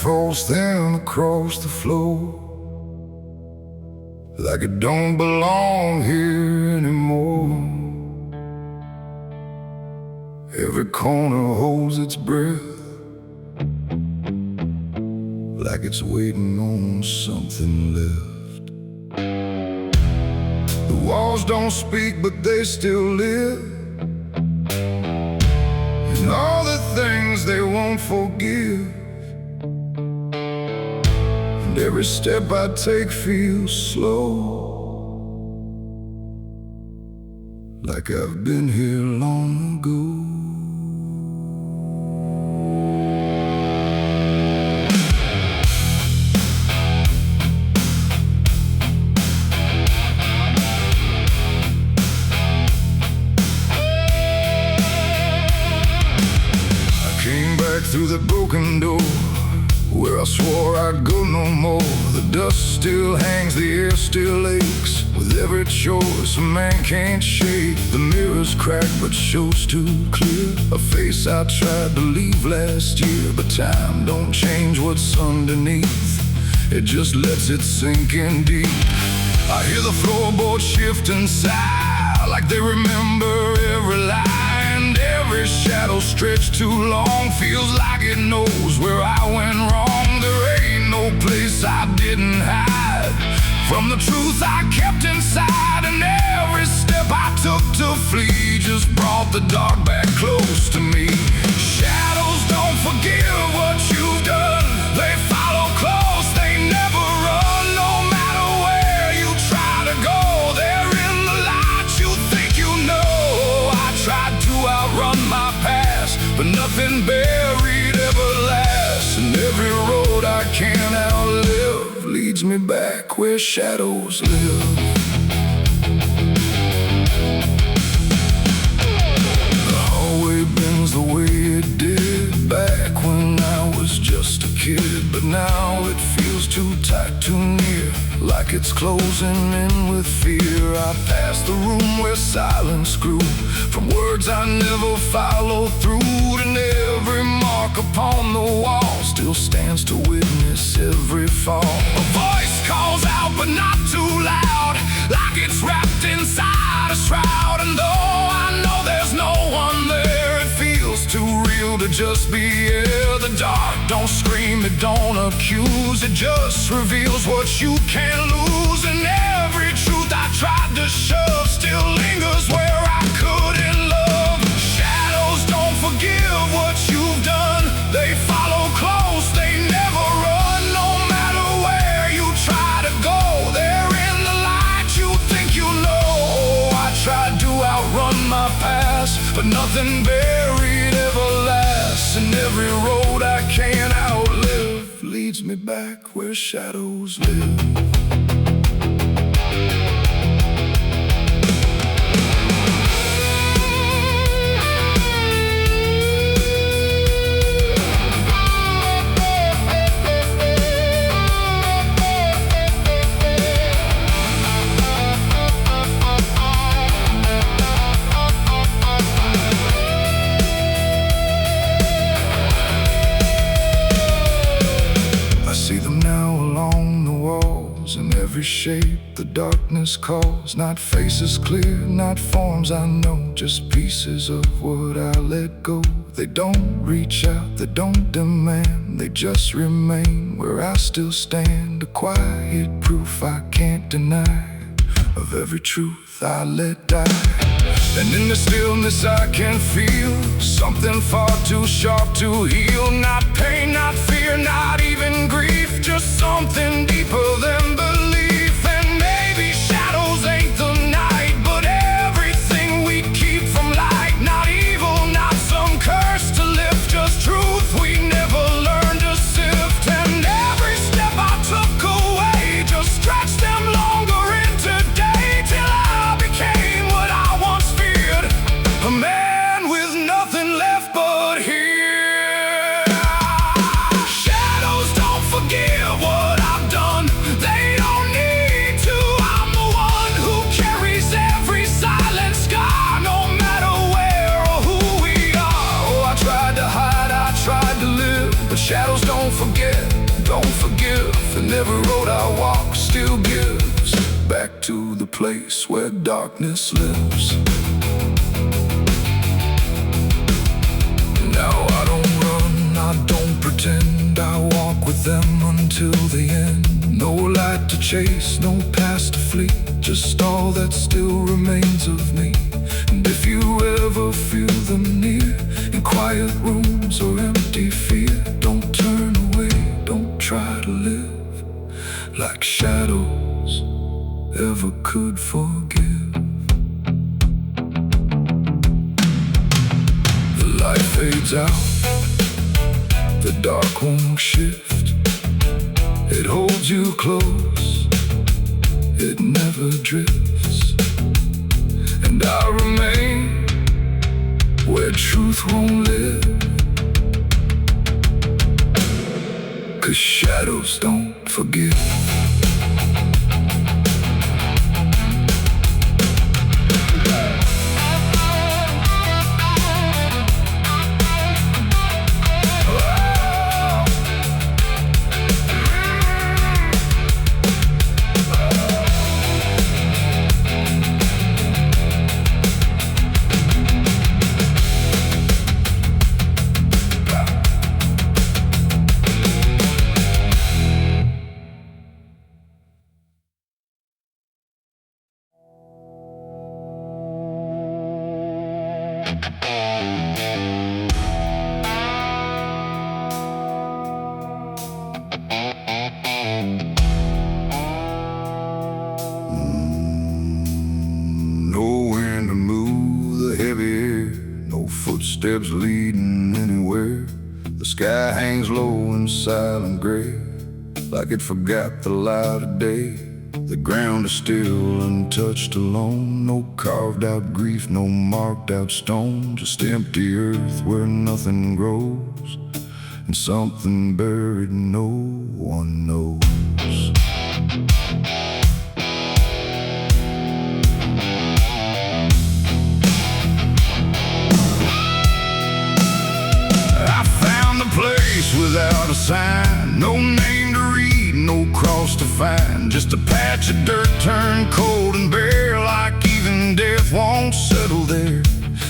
falls down across the floor, like it don't belong here anymore. Every corner holds its breath, like it's waiting on something left. The walls don't speak, but they still live, and all the things they won't forgive. And every step I take feels slow, like I've been here long ago. Through the broken door, where I swore I'd go no more. The dust still hangs, the air still aches, with every choice a man can't shake. The mirror's cracked but shows too clear, a face I tried to leave last year. But time don't change what's underneath, it just lets it sink in deep. I hear the floorboards shift and sigh, like they remember every lie. Every shadow stretched too long, feels like it knows where I went wrong. There ain't no place I didn't hide from the truth I kept inside. And every step I took to flee just brought the dark back close to me. Shadows don't forgive what you've done, they follow close, they never run. No matter where you try to go, they're in the light you think you know. I tried to outrun my past, but nothing buried ever lasts. And every road I can't outlive leads me back where shadows live. The hallway bends the way it did back when I was just a kid. But now it feels too tight, too near, like it's closing in with fear. I pass the room where silence grew, from words I never followed through. And every mark upon the wall still stands to witness every fall. A voice calls out but not too loud, like it's wrapped inside a shroud. And though I know there's no one there, it feels too real to just be here. The dark don't scream, it don't accuse, it just reveals what you can't lose. And every truth I tried to shove still lingers where I couldn't love. Shadows don't forgive what you've done, they follow close, they never run. No matter where you try to go, they're in the light you think you know. I tried to outrun my past, but nothing buried ever lasts. And every road I can't outlive leads me back where shadows live. In every shape the darkness calls, not faces clear, not forms I know, just pieces of what I let go. They don't reach out, they don't demand, they just remain where I still stand. A quiet proof I can't deny of every truth I let die. And in the stillness I can feel something far too sharp to heal. Not pain, not fear, not even grief, just something deeper than belief. And maybe shadows ain't the night, but everything we keep from light. Not evil, not some curse to lift, just truth we never learned to sift. And every step I took away just stretched them longer into day, till I became what I once feared, a man with nothing left but here. Shadows don't And every road I walk still gives back to the place where darkness lives. Now I don't run, I don't pretend, I walk with them until the end. No light to chase, no past to flee, just all that still remains of me. And if you ever feel them near, in quiet rooms or empty fear, don't turn away, don't try to live like shadows ever could forgive. The light fades out, the dark won't shift. It holds you close, it never drifts. And I remain where truth won't live, 'cause shadows don't forgive. Nowhere to move the heavy air, no footsteps leading anywhere. The sky hangs low in silent gray, like it forgot the light of day. The ground is still untouched alone, no carved out grief, no marked out stone, just empty earth where nothing grows, and something buried no one knows. I found the place without a sign, no name to read, no cross to find, just a patch of dirt turned cold and bare, like even death won't settle there.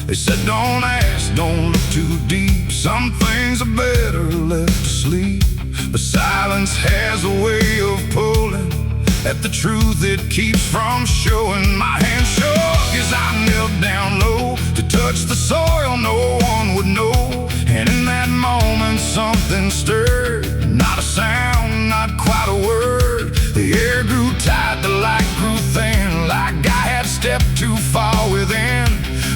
They said don't ask, don't look too deep, some things are better left asleep. But silence has a way of pulling at the truth it keeps from showing. My hand shook as I knelt down low to touch the soil no one would know. And in that moment something stirred, not a sound, not quite a word. The air grew tight, the light grew thin, like I had stepped too far within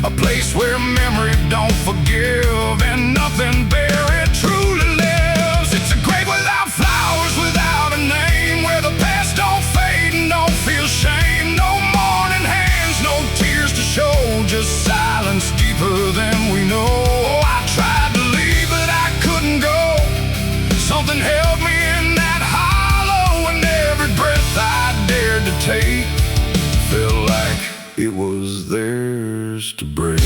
a place where memory don't forgive and nothing buried truly lives. It's a grave without flowers, without a name, where the past don't fade and don't feel shame. No mourning hands, no tears to show, just silence deeper than we know. I tried to leave, but I couldn't go. Something held me in that hollow, and every breath I dared to take felt like it was theirs to break.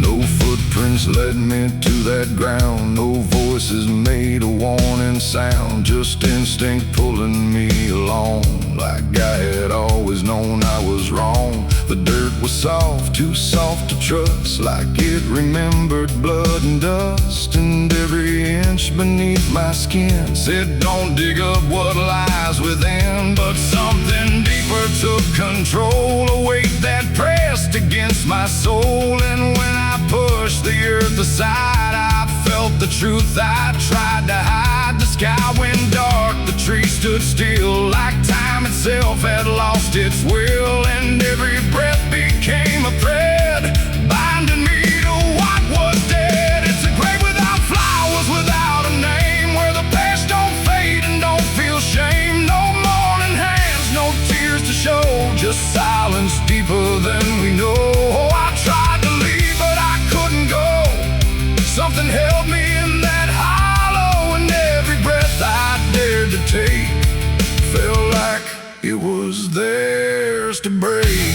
No footprints led me to that ground, no voices made a warning sound, just instinct pulling me along, like I had always known I was wrong. The dirt was soft, too soft to trust, like it remembered blood and dust. And every inch beneath my skin said don't dig up what lies within. But something deeper took control, a weight that pressed against my soul. And when I pushed the earth aside, I felt the truth I tried to hide. The sky went dark, the trees stood still, like time itself had lost its will. And every breath became a thread, binding me to what was dead. It's a grave without flowers, without a name, where the past don't fade and don't feel shame. No mourning hands, no tears to show, just silence deeper than we know. I tried to leave, but I couldn't go. Something held me in that hollow, and every breath I dared to take felt like it was theirs to break.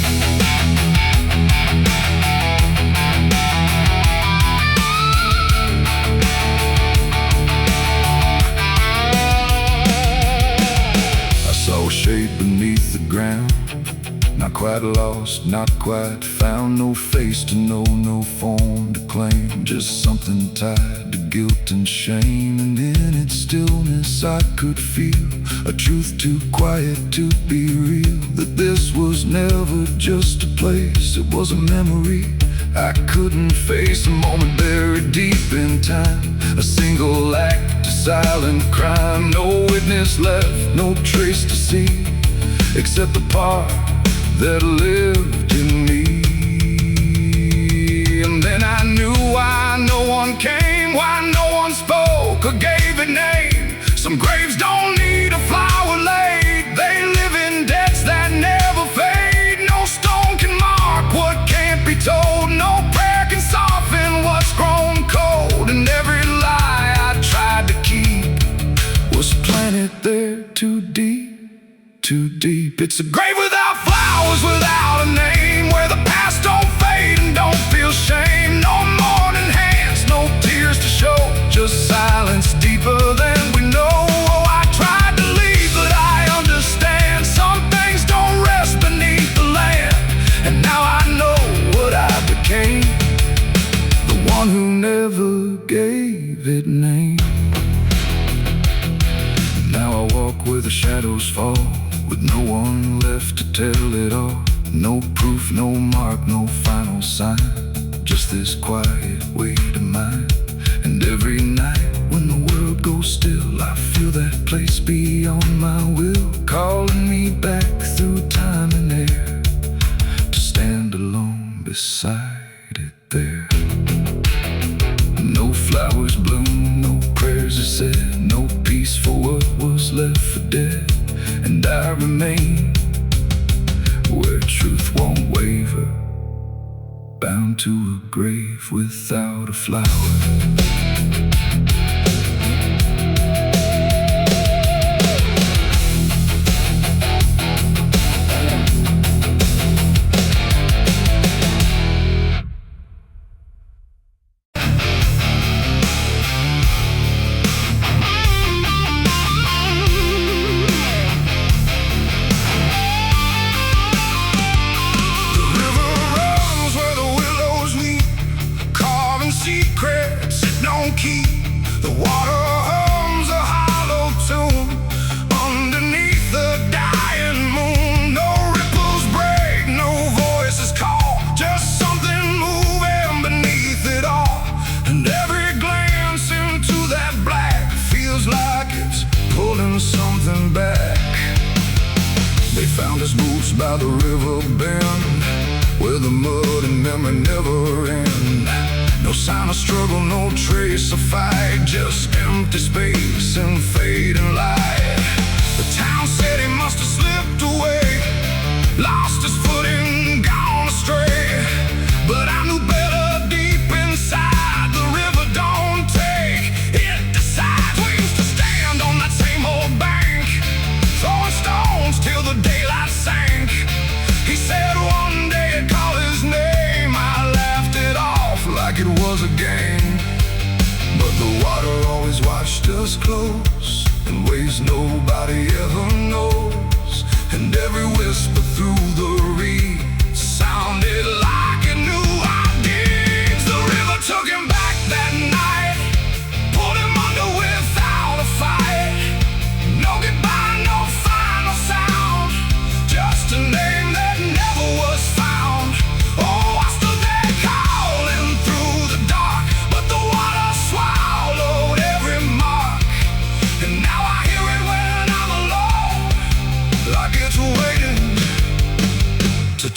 quite lost, not quite found. No face to know, no form to claim. Just something tied to guilt and shame. And in its stillness I could feel a truth too quiet to be real. That this was never just a place, it was a memory I couldn't face. A moment buried deep in time, a single act of silent crime. No witness left, no trace to see, except the part that lived in me. And then I knew why no one came, why no one spoke or gave a name. Some graves don't need a flower laid, they live in debts that never fade. No stone can mark what can't be told, no prayer can soften what's grown cold. And every lie I tried to keep was planted there too deep, too deep. It's a grave without flowers, without a name, where the past don't fade and don't feel shame. No mourning hands, no tears to show, just silence deeper than we know. Oh, I tried to leave, but I understand some things don't rest beneath the land. And now I know what I became, the one who never gave it name. Now I walk where the shadows fall, with no one left to tell it all. No proof, no mark, no final sign, just this quiet weight of mine. And every night when the world goes still, I feel that place beyond my will, calling me back through time and air, to stand alone beside it there. No flowers bloom, no prayers are said, no peace for what was left for dead. And I remain where truth won't waver, bound to a grave without a flower. Secrets it don't keep. The water hums a hollow tune underneath the dying moon. No ripples break, no voices call, just something moving beneath it all. And every glance into that black feels like it's pulling something back. They found his boots by the river bend, where the mud and memory never end. No sign of struggle, no trace of fight, just empty space and fading light. The town said he must have slipped away, lost his footing, gone astray. But I knew better deep inside, the river don't take, it decides. We used to stand on that same old bank, throwing stones till the daylight sank. He said one day he'd call his name, I laughed it off like it was a game. But the water always watched us close, in ways nobody ever knows. And every whisper through the reeds sounded like it knew our deeds. The river took him back that night, pulled him under without a fight. No goodbye, no final sound, just a name that never was found. Oh, I stood there calling through the dark, but the water swallowed every mark. And now I hear it when I'm alone, like it's waiting to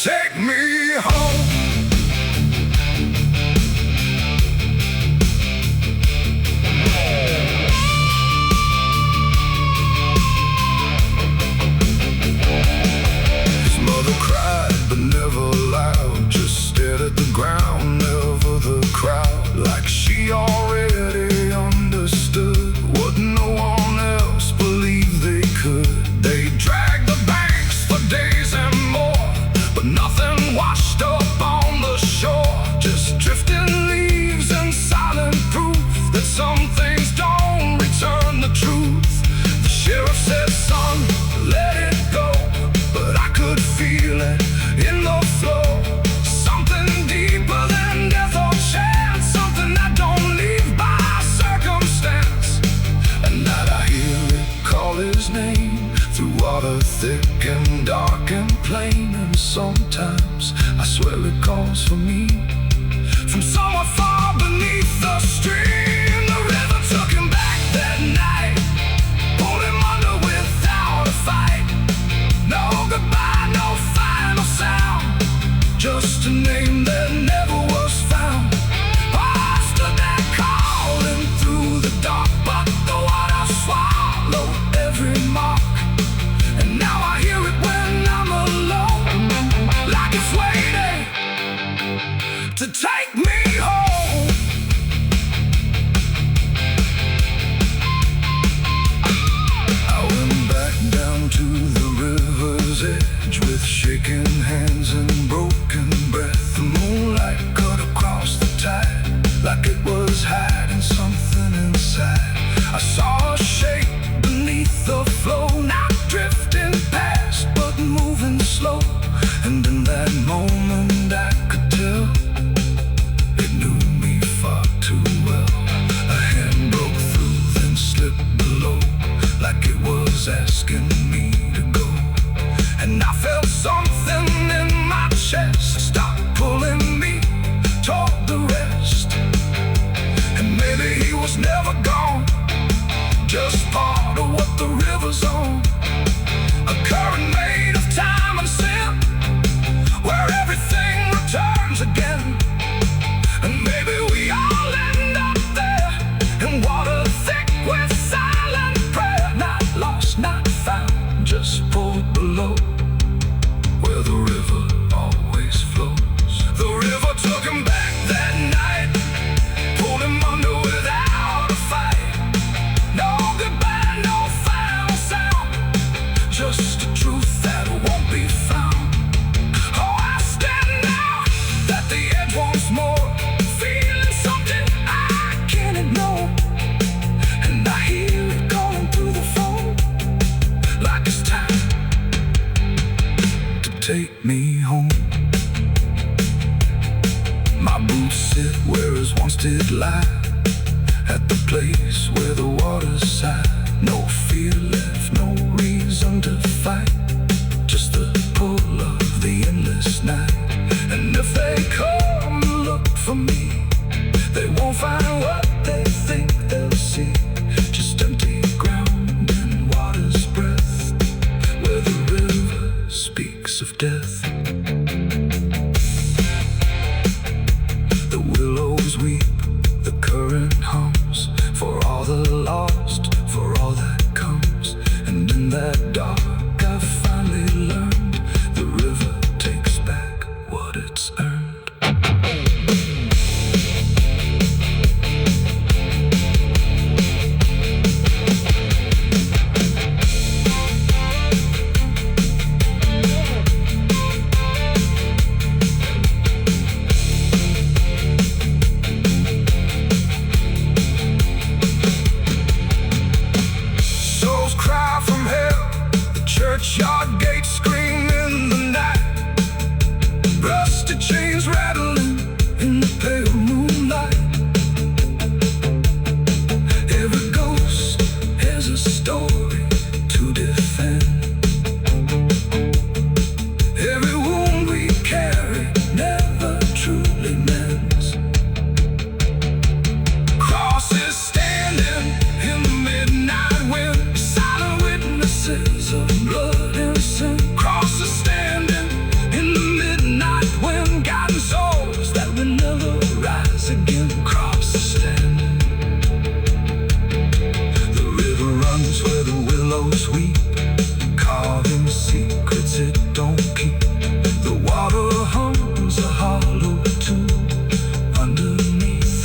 thick and dark and plain, and sometimes I swear it calls for me. From somewhere far beneath the stream, the river took him back that night, pulled him under without a fight. No goodbye, no final sound, just a name that never was found. I stood there calling through the dark, but the water swallowed every mark. And now I hear it when I'm alone, like it's waiting to take me home. I went back down to the river's edge with shaking hands and broken breath. The moonlight cut across the tide like it was hiding something inside. I saw a shape beneath the flow, not drifting past but moving slow. And in that moment I could tell it knew me far too well. A hand broke through, then slipped below, like it was asking me to go. And I felt something in my chest stop pulling me toward the rest. And maybe he was never gone, just part of what the river's on. A current made of time and sin, where everything returns again. And maybe we all end up there, in water thick with silent prayer. Not lost, not found, just pulled below, where the river always flows. The river took him back that night, pulled him under without a fight. No goodbye, no final sound, just a truth that won't be found. Oh, I stand now at the edge once more, feeling something I can't ignore. And I hear it calling through the phone, like it's time to take me home. My boots sit where his once did lie, at the place where the water's sigh. No fear left, no reason to fight, just the pull of the endless night. And if they come and look for me, they won't find what they think they'll see, just empty ground and water's breath, where the river speaks of death. The willows weep, the current hums, for all the lost, for all that comes. And in that dark I finally learned, the river takes back what it's earned. Souls cry from hell, the churchyard gates scream in the night, rusted chains rattling in the pale moonlight. Every ghost has a story to defend, every wound we carry never truly mends. Crosses standing in the midnight wind, silent witnesses of blood and sin. Crosses standing in the midnight wind, guiding souls that will never rise again. Crosses standing. The river runs where the willows weep, carving secrets it don't keep. The water hums a hollow tune underneath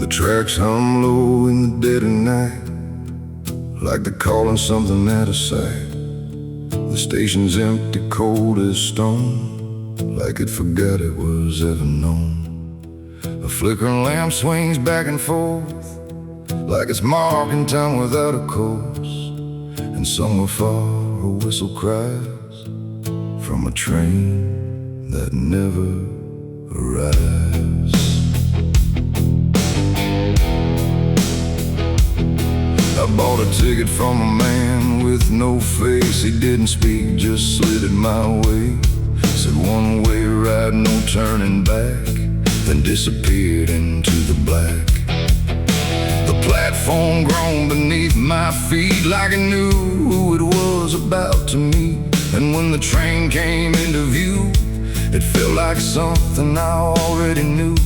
the tracks hum low in the dead of night, like they're calling something out of sight. The station's empty, cold as stone, like it forgot it was ever known. A flickering lamp swings back and forth, like it's marking time without a course. And somewhere far a whistle cries from a train that never arrives. I bought a ticket from a man with no face. He didn't speak, just slid it my way. Said one way ride, no turning back, then disappeared into the black. The platform groaned beneath my feet like it knew who it was about to meet. And when the train came into view, it felt like something I already knew.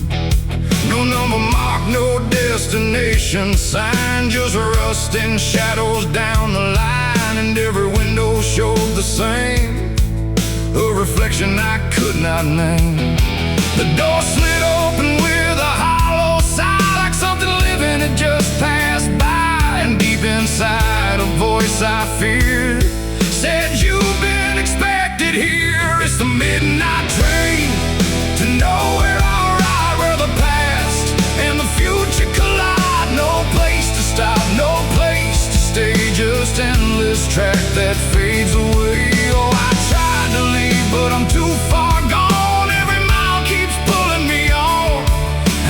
No number mark, no destination sign, just rusting shadows down the line. And every window showed the same, a reflection I could not name. The door slid open with a hollow sigh, like something living had just passed by. And deep inside, a voice I feared said, "You've been expected here." It's the midnight train to nowhere, alright, where the past and the future collide. No place to stop, no place to stay, just endless track that fades away. Oh, I tried to leave, but I'm too far gone. Every mile keeps pulling me on,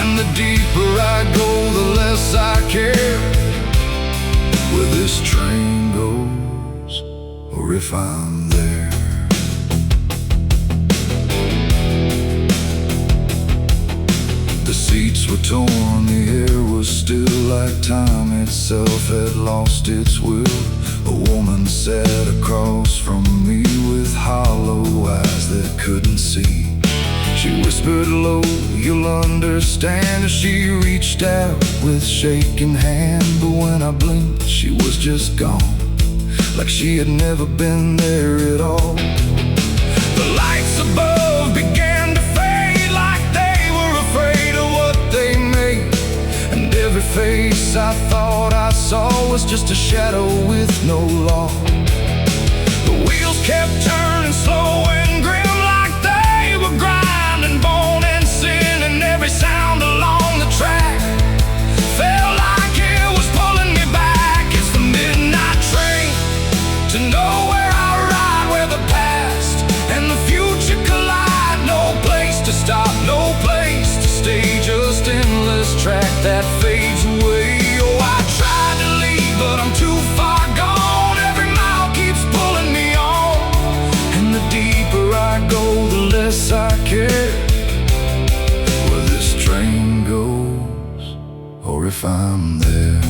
and the deeper I go, the less I care where this train goes, or if I'm there. The seats were torn, the air was still, like time itself had lost its will. A woman sat across from me with hollow eyes that couldn't see. She whispered low, "You'll understand," as she reached out with shaking hand. But when I blinked, she was just gone, like she had never been there at all. The lights above began to fade, like they were afraid of what they made. And every face I thought I saw was just a shadow with no law. The wheels kept turning slow and grim, like they were grinding bone and sin. And every sound along the track felt like it was pulling me back. It's the midnight train to nowhere, I ride, where the past and the future collide. No place to stop, no place to stay, just endless track that fades away. Oh, I tried to leave, but I'm too far gone. Every mile keeps pulling me on, and the deeper I go, the less I care where this train goes, or if I'm there.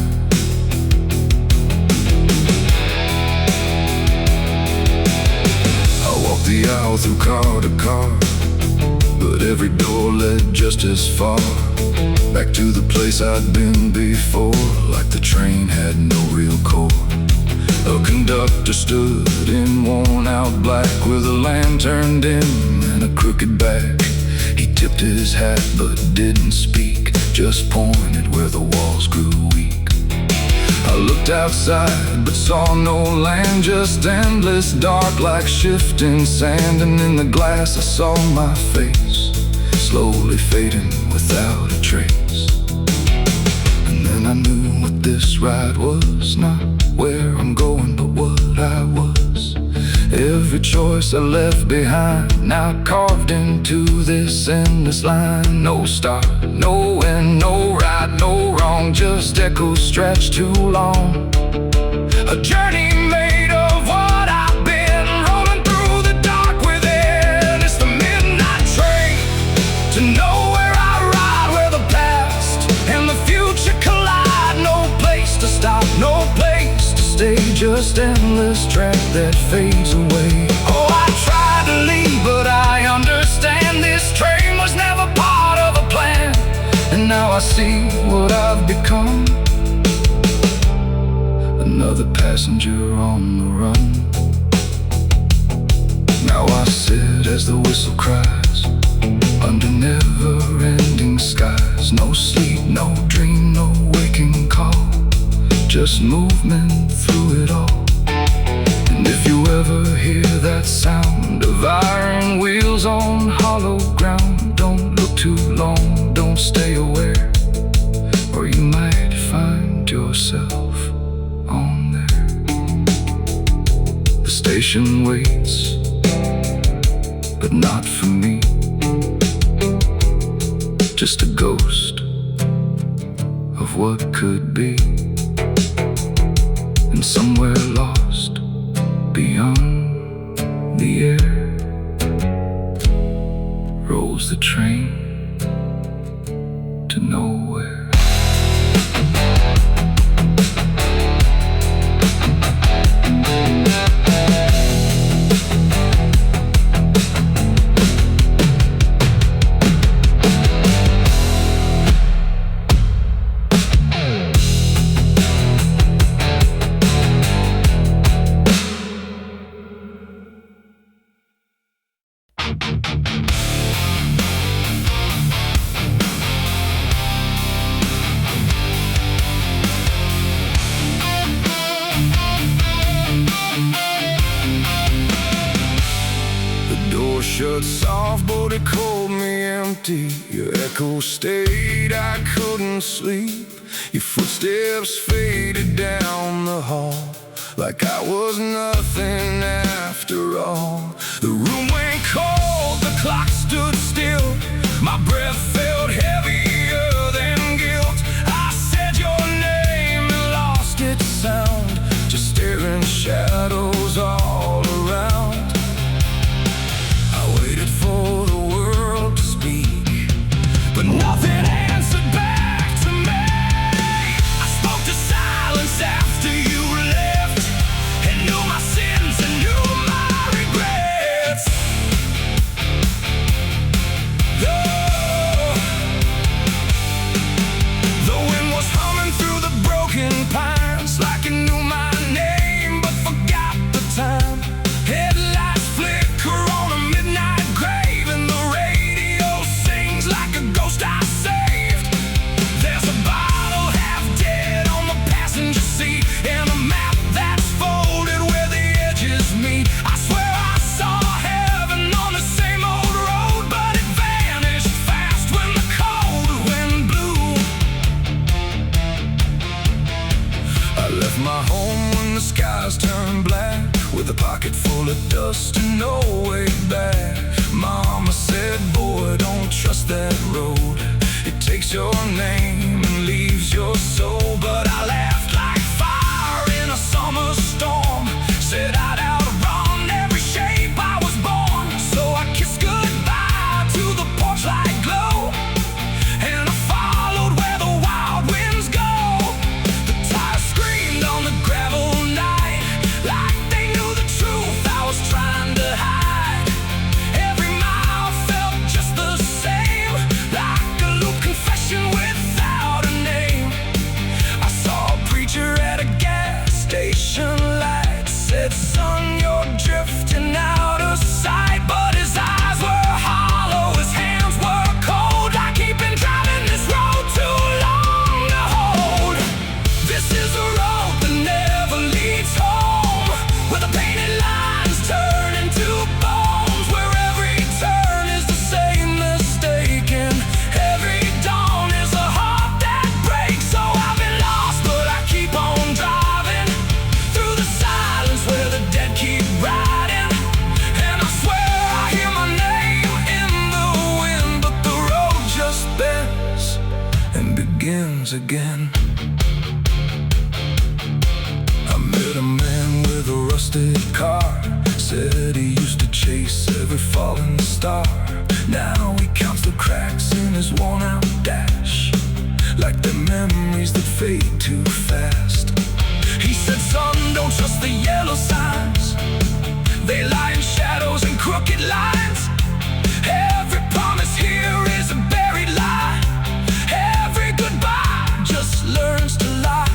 I walked the aisle through car to car, but every door led just as far back to the place I'd been before, like the train had no real core. A conductor stood in worn-out black with a lantern dim and a crooked back. He tipped his hat but didn't speak, just pointed where the walls grew weak. I looked outside but saw no land, just endless dark like shifting sand. And in the glass I saw my face, slowly fading without a trace. And then I knew what this ride was, not where I'm going, but what I was. Every choice I left behind, now carved into this endless line. No start, no end, no right, no wrong, just echoes stretched too long. A journey made of what I've been, rolling through the dark within. It's the midnight train to nowhere, I ride, where the past and the future collide. No place to stop, no place to stay, just endless track that fades away. Oh, I tried to leave, but I understand this train was never part of a plan. And now I see what I've become, another passenger on the run. Now I sit as the whistle cries, under never-ending skies. No sleep, no dream, no waking call, just movement through it all. And if you ever hear that sound of iron wheels on hollow ground, don't look too long, don't stay aware, or you might find station waits, but not for me. Just a ghost of what could be, and somewhere lost beyond the air rolls the train to nowhere. Shut soft, but it called me empty. Your echo stayed, I couldn't sleep. Your footsteps faded down the hall like I was nothing after all. The room went cold, the clock stood still. My breath felt heavier than guilt. I said your name and lost its sound, just staring shadows all around. For the world to speak, but nothing answered back to me. I spoke to silence after you left, and knew my sins and knew my regrets. The wind was humming through the broken pines, like it knew my name but forgot the time. Headlights flicker on a midnight grave, and the radio sings like a ghost I saved. There's a bottle half dead on the passenger seat, and a map that's folded where the edges meet. I swear I saw heaven on the same old road, but it vanished fast when the cold wind blew. I left my home when the skies turned black, with a pocket full of dust and no way back. Mama said, boy, don't trust that road. It takes your name and leaves your soul. But I laughed like fire in a summer storm, said I'd outrun every shape I was born. So I kissed goodbye to the porch light glow, and I followed where the wild winds go. The tires screamed on the gravel night, like they knew the truth I was trying to hide. Every mile felt just the same, like a loop confession without a name. I saw a preacher at a gas station light, said, son, you're drifting out of sight. But his eyes were hollow, his hands were cold, like he'd been driving this road too long to hold. This is a road that never leads home, where the painted lines turn into bones, where every turn is the same mistake, and every dawn is a heart that breaks. So I've been lost, but I keep on driving through the silence where the dead keep riding. And I swear I hear my name in the wind, but the road just bends and begins again. I met a man with a rusted car, said he used to chase every falling star. Now he counts the cracks in his worn-out dash, like the memories that fade too fast. He said, son, don't trust the yellow signs, they lie in shadows and crooked lines. Every promise here is a buried lie, every goodbye just learns to lie.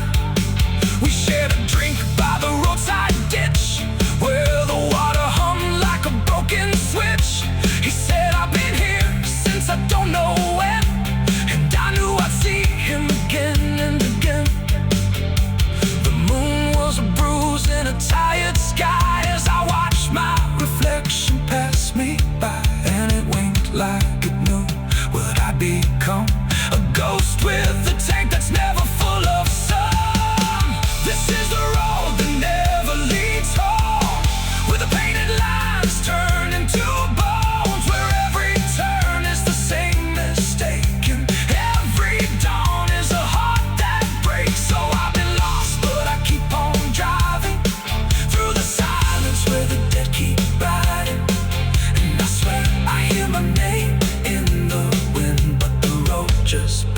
We shared a drink by the roadside ditch, where the water hummed like a broken switch. He said, I've been here since I don't know when, and I knew I'd see him again and again.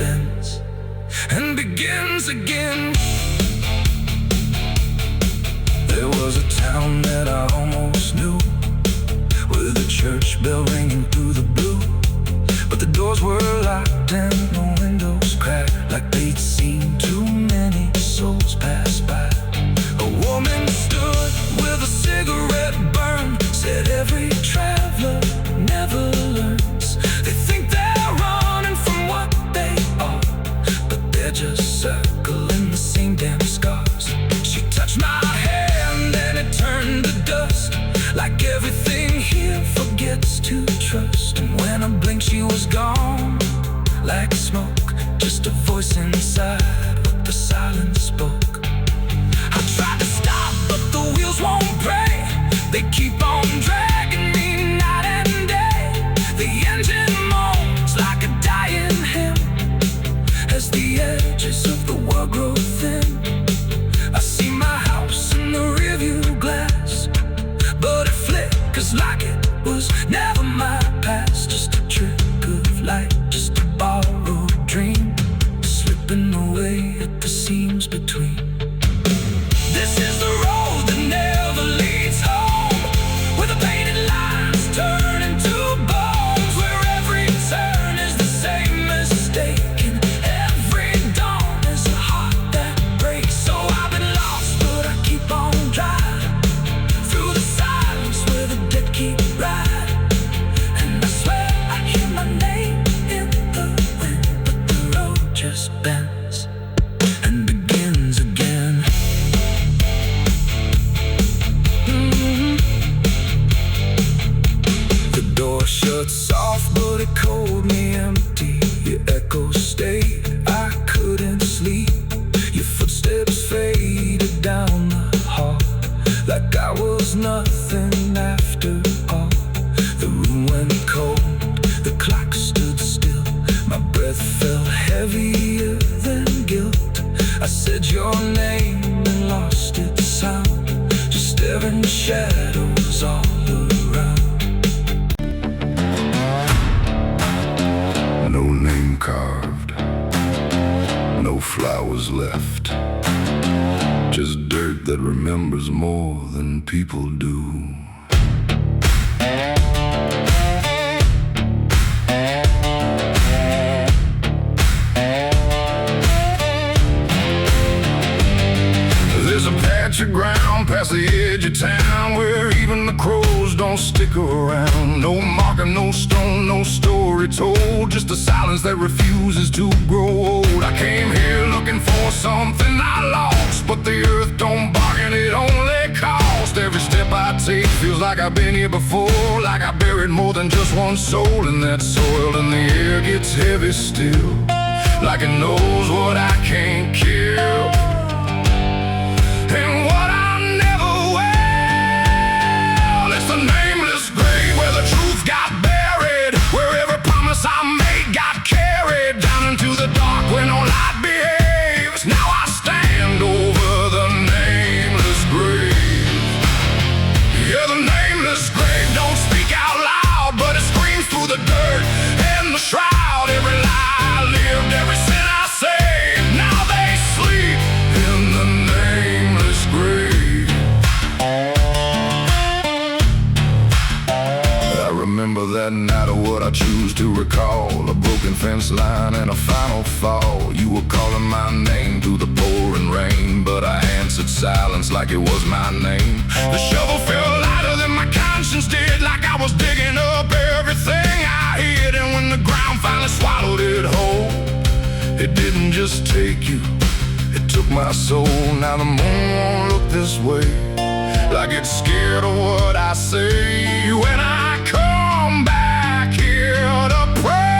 bends and begins again. There was a town that I almost knew, with a church bell ringing through the blue. But the doors were locked and the windows cracked, like they'd seen too many souls pass by. A woman stood with a cigarette burn, said every traveler never learns. They think they're running from what they are, but they're just circling the same damn scars. She touched my hand and it turned to dust, like everything here forgets to trust. And when I blinked she was gone, like smoke, just a voice inside, but the silence spoke. I tried to stop, but the wheels won't break. They keep on dragging me night and day. The engine moans like a dying hymn as the edges of the world grow thin. I see my house in the rearview glass, but it flickers like it was never my past. Just a trick of light, just a borrowed dream, slipping away at the seams between. This is the road that never leads home, where the painted lines turn into bones, where every turn is the same mistake, and every dawn is a heart that breaks. So I've been lost, but I keep on driving through the silence where the dead keep riding. And I swear I hear my name in the wind, but the road just bends and begins again. The door shut soft, but it cold me empty. Your echo stayed, I couldn't sleep. Your footsteps faded down the hall, like I was nothing after all. The room went cold, the clock stood still. My breath felt heavier than guilt. I said your name and lost its sound, just staring shadows all around. No name carved, no flowers left, just dirt that remembers more than people do. There's a patch of ground past the edge of town where even the crows don't stick around. No marker, no stone, no story told, just a silence that refuses to grow old. I came here looking for something I lost, but the earth don't bargain, it only cost. Every step I take feels like I've been here before, like I buried more than just one soul in that soil. And the air gets heavy still, like it knows what I can't kill, and what I never will. It's the nameless grave where the truth got buried, where every promise I made got carried down into the dark where no light behaves. Now I stand over the nameless grave. Yeah, the nameless grave don't speak out loud, but it screams through the dirt and the shroud. Every lie I lived, every sin I saved, now they sleep in the nameless grave. I remember that night of what I choose to recall, a broken fence line and a final fall. You were calling my name through the pouring rain, but I answered silence like it was my name. The shovel felt lighter than my conscience did, like I was digging up everything I hid. And when the ground finally swallowed it whole, it didn't just take you, it took my soul. Now the moon won't look this way, like it's scared of what I say when I come back here to pray.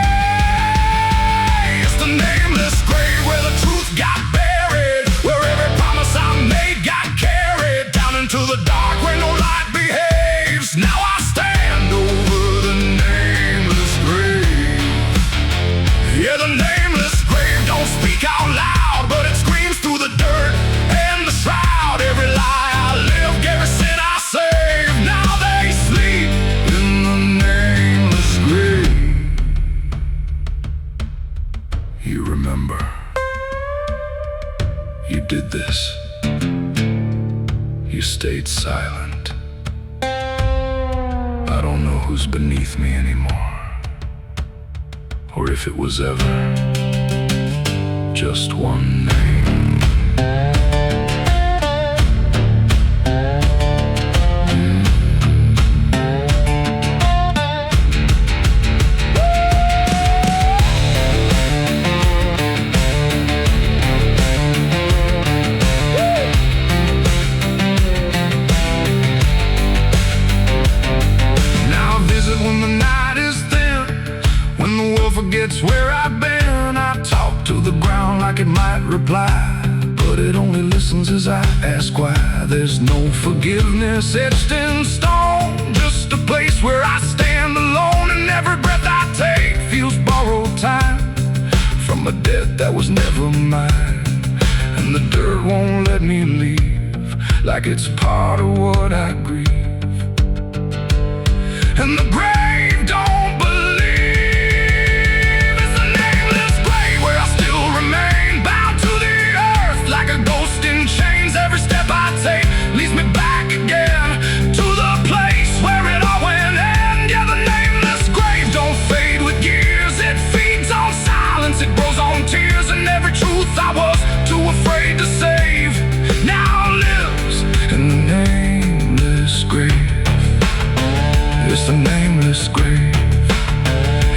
It's the nameless grave where the truth got buried, where every promise I made got carried down into the dark where no light behaves. Now I stand over the nameless grave. Yeah, the nameless grave don't speak out loud, but it screams through the dirt and the shroud. Every lie I lived, every sin I saved, now they sleep in the nameless grave. You remember remember. You did this. You stayed silent. I don't know who's beneath me anymore, or if it was ever just one name. Forgets where I've been. I talk to the ground like it might reply, but it only listens as I ask why. There's no forgiveness etched in stone, just a place where I stand alone, and every breath I take feels borrowed time from a debt that was never mine. And the dirt won't let me leave, like it's part of what I grieve. And the grave don't believe. Leads me back again to the place where it all went end. Yeah, the nameless grave don't fade with years. It feeds on silence, it grows on tears, and every truth I was too afraid to save now lives in the nameless grave. It's the nameless grave,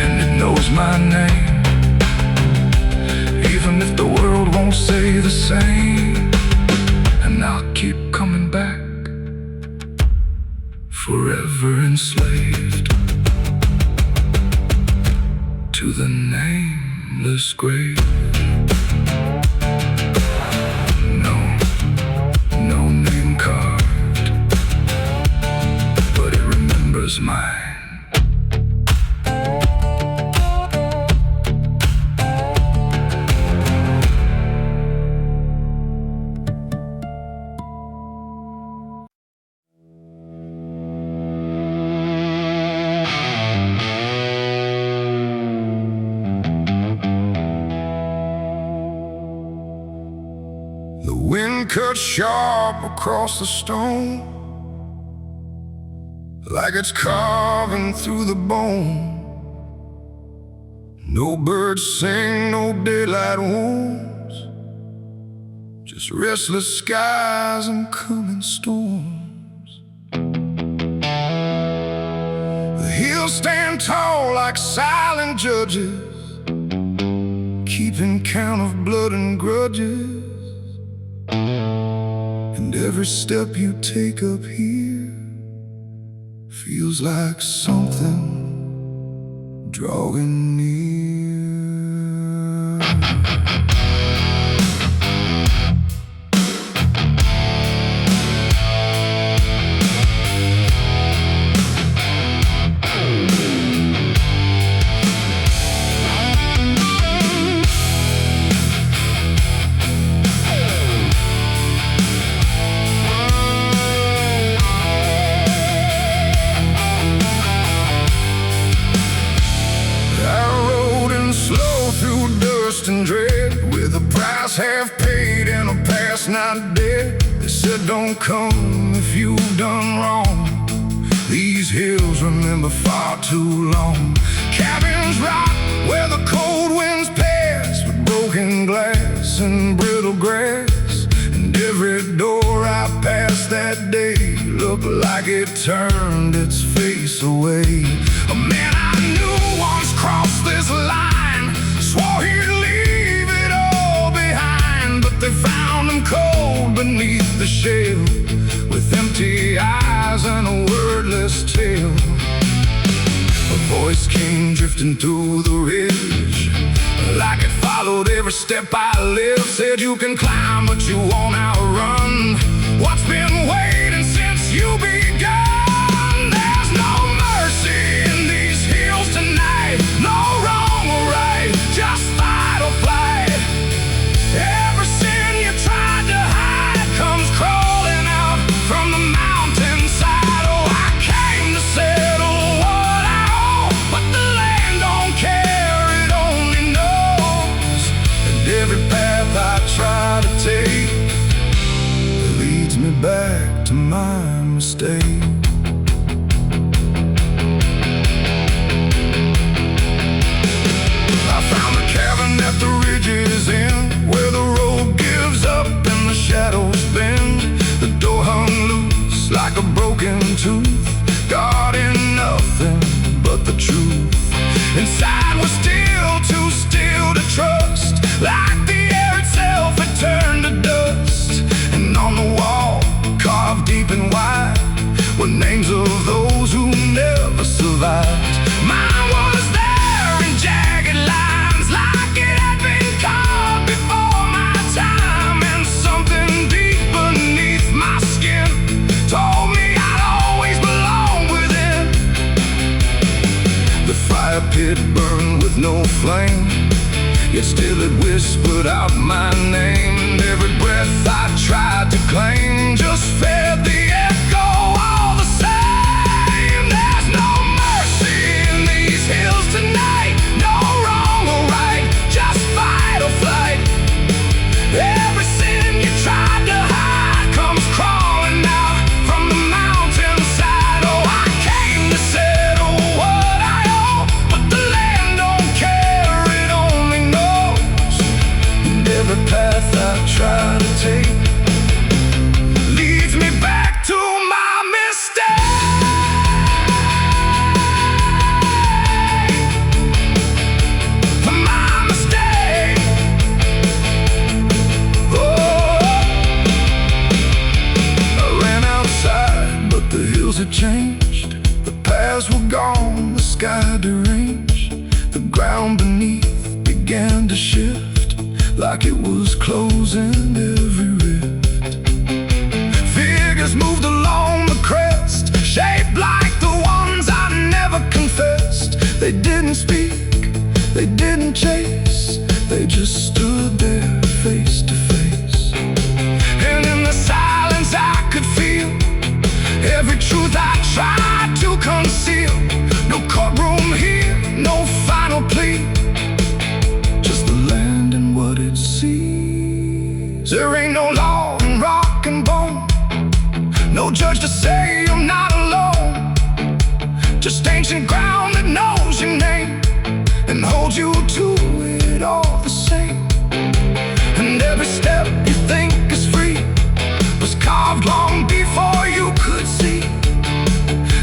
and it knows my name, even if the world won't say the same. And I'll keep coming back, forever enslaved to the nameless grave. No name carved, but it remembers mine. The wind cuts sharp across the stone, like it's carving through the bone. No birds sing, no daylight wounds, just restless skies and coming storms. The hills stand tall like silent judges, keeping count of blood and grudges. And every step you take up here feels like something drawing near. And dread, with a price half paid and a past not dead. They said don't come if you've done wrong. These hills remember far too long. Cabins rock where the cold winds pass, with broken glass and brittle grass. And every door I passed that day looked like it turned its face away. A man I knew once crossed this line, swore he'd leave it all behind, but they found him cold beneath the shell, with empty eyes and a wordless tale. A voice came drifting through the ridge, like it followed every step I lived. Said you can climb but you won't outrun what's been waiting since you begun. There's no mercy in these hills tonight, no wrong or right, just fight or flight. Every sin you tried to hide comes crawling out from the mountainside. Oh, I came to settle what I owe, but the land don't care, it only knows every path I try to take leads me back to my mistake. I found a cabin at the ridge's end, where the road gives up and the shadows bend. The door hung loose like a broken tooth, guarding nothing but the truth. Inside was still too still to trust, like the air itself had turned to dust. And on the wall, carved deep and wide, were names of those who never survived. Mine was there in jagged lines, like it had been carved before my time. And something deep beneath my skin told me I'd always belong within. The fire pit burned with no flame, yet still it whispered out my name. And every breath I tried to claim just fed the echo all the same. There's no mercy in these hills tonight, no wrong or right, just fight or flight. Every sin you tried to hide comes crawling out from the mountainside. Oh, I came to settle what I owe, but the land don't care, it only knows. And every path I try to take leads me back to my mistake. My mistake. Oh, I ran outside, but the hills had changed. The paths were gone, the sky deranged. The ground beneath began to shift, like it was closing every rift. Figures moved along the crest, shaped like the ones I never confessed. They didn't speak, they didn't chase, they just stood there face to face. And in the silence I could feel every truth I tried to conceal. No courtroom here, no final plea, just the land and what it sees. There ain't no law in rock and bone, no judge to say I'm not alone, just ancient ground that knows your name and holds you to it all the same. And every step you think is free was carved long before you could see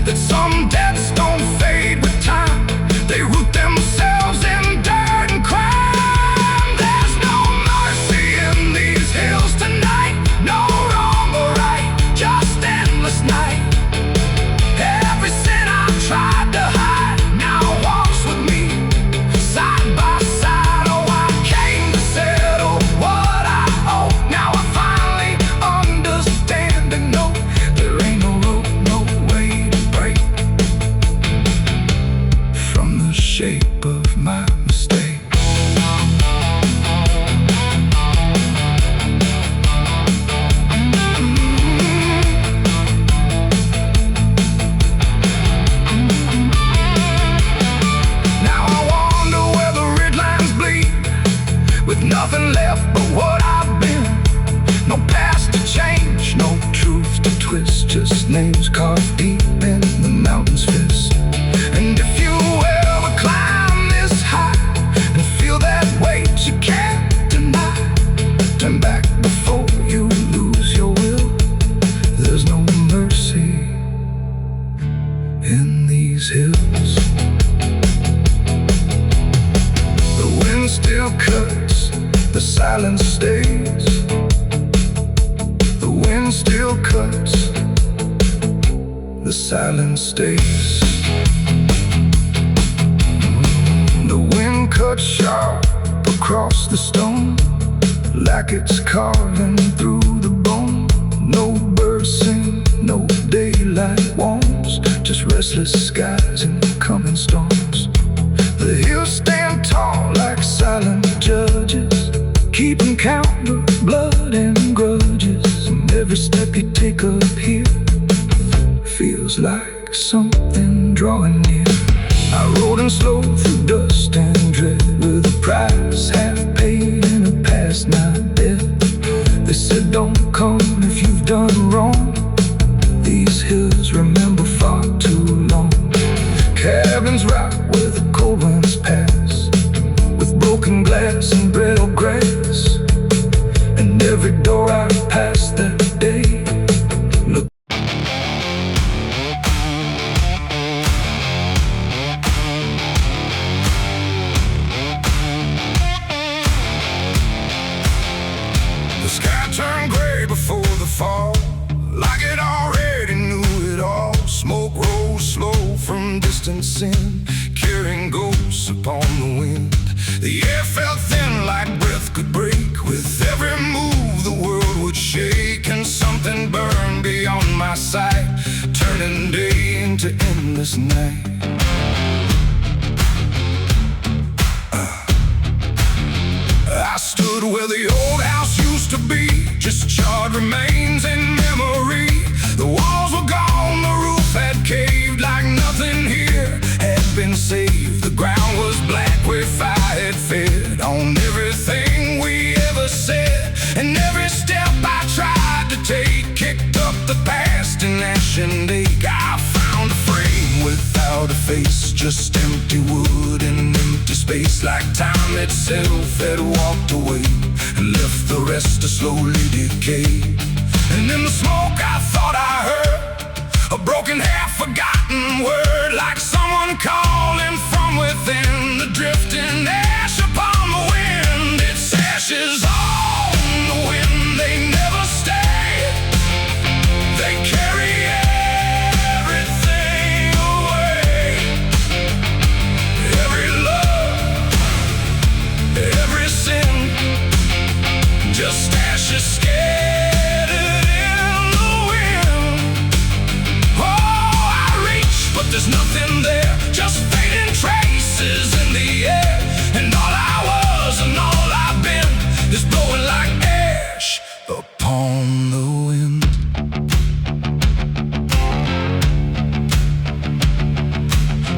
that some debts don't fade with time, they root themselves in dirt and crime. There's no mercy in these hills tonight, no wrong or right, just endless night. Every sin I've tried to hide now walks with me, side by side. Oh, I came to settle what I owe. Now I finally understand and know there ain't no road, no way to break from the shape of my mistake. Now I wonder where the ridgelands bleed, with nothing left but what I've been. No past to change, no truth to twist, just names carved deep in the mountain's fist. And if you ever climb this high and feel that weight you can't deny, turn back before you lose your will. There's no mercy in these hills. The wind still cuts, the silence stays. The wind still cuts, the silence stays. The wind cuts sharp across the stone, like it's carving through the bone. No birds sing, no daylight warms, just restless skies and coming storms. The hills stand tall like silent judges, keeping count of blood and grudges. And every step you take up here feels like something drawing near. I rode in slow through dust and dread, with a price half paid and a grass, and every door I passed that day. Look. The sky turned gray before the fall, like it already knew it all. Smoke rose slow from distance in, carrying ghosts upon the wind. The air felt thin like breath could break. With every move the world would shake, and something burned beyond my sight, turning day into endless night. I stood where the old house used to be, just charred remains in memory. The walls were gone, the roof had caved, like nothing here had been saved. The ground was black where fire had fed on everything we ever said, and every step I tried to take kicked up the past in ash and ache. I found a frame without a face, just empty wood and empty space, like time itself had walked away and left the rest to slowly decay. And in the smoke I thought I heard a broken, half-forgotten word, like someone calling from within, the drifting ash upon the wind. It's ashes on the wind, they never stay. They carry everything away. Every love, every sin, just ashes scattered in the wind. Oh, I reach, but there's nothing there, just fading traces in the air. And all I was and all I've been is blowing like ash upon the wind.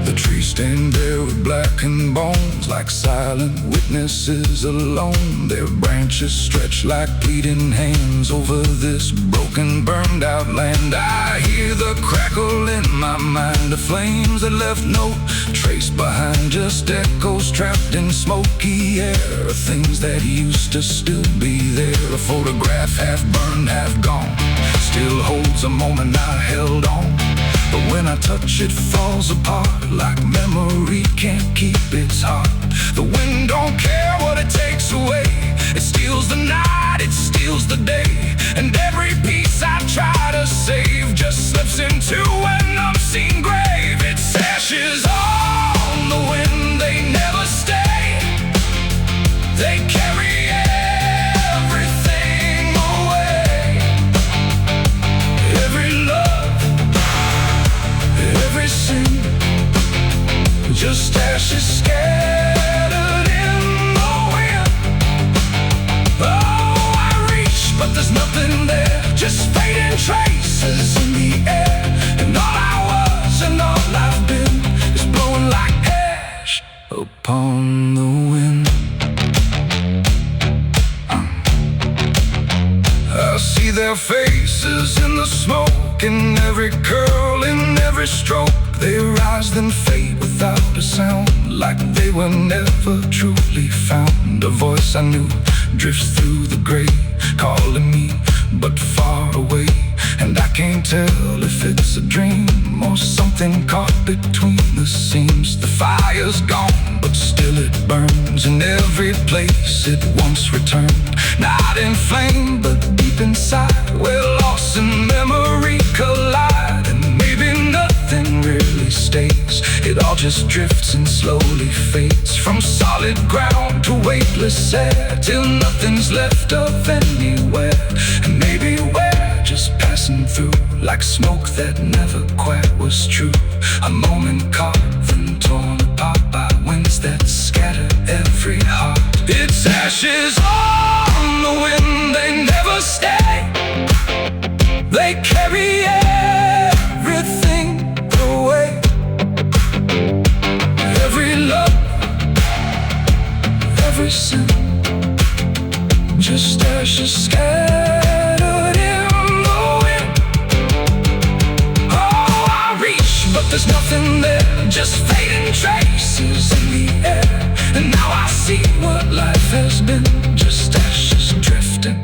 The trees stand bare with blackened bones, like silent witnesses alone. Their branches stretch like pleading hands over this broken, burned out land. I hear the crackle in my mind of flames that left no trace behind, just echoes trapped in smoky air of things that used to still be there. A photograph half burned, half gone, still holds a moment I held on. But when I touch it, falls apart, like memory can't keep its heart. The wind don't care what it takes away, it steals the night, it steals the day. And every piece I try to save just slips into an unseen grave. It's ashes on the wind, they never stay. They carry everything away. Every love, every sin, just ashes scattered in the wind. Oh, I reach, but there's nothing there, just fading traces in the air. And all I was and all I've been is blowing like ash upon the wind. I see their faces in the smoke, in every curl, in every stroke. They rise then fade without a sound, like they were never truly found. A voice I knew drifts through the gray, calling me but far away. And I can't tell if it's a dream or something caught between the seams. The fire's gone, but still it burns in every place it once returned. Not in flame, but deep inside, where loss and memory collide. And maybe nothing really stays, it all just drifts and slowly fades, from solid ground to weightless air, till nothing's left of anywhere. And maybe we're just passing through, like smoke that never quite was true. A moment carved and torn apart by winds that scatter every heart. It's ashes on the wind, they never stay. They carry everything away. Every love, every sin, just ashes scattered in the wind. Oh, I reach, but there's nothing there, just fading traces in the air. And now Now I see what life has been, just ashes drifting